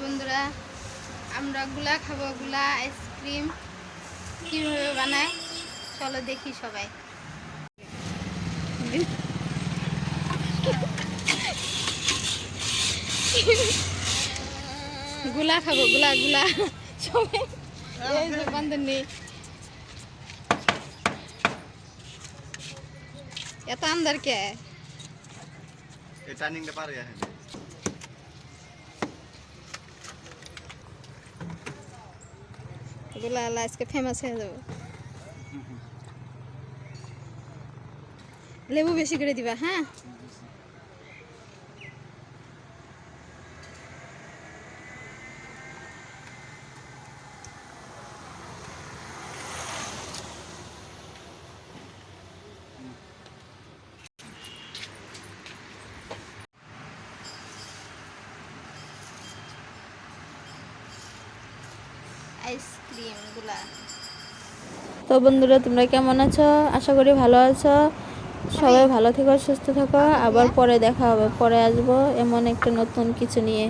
বন্ধুরা, আমরা গুলা খাবো। গুলা আইসক্রিম কীভাবে বানায় চলো দেখি সবাই। গুলা খাবো, গুলা গুলা সবাই। এই যে বান্ধবী এত আন্দার কে টার্নিংটা পার হয়ে গুলা আজকে ফেমাস হয়ে যাবো। লেবু বেশি করে দিবা, হ্যাঁ? আইসক্রিম গুলা। তো বন্ধুরা, তোমরা কেমন আছো? আশা করি ভালো আছো। সবাই ভালো থেকো, সুস্থ থাকো। আবার পরে দেখা হবে, পরে আসবো এমন একটা নতুন কিছু নিয়ে।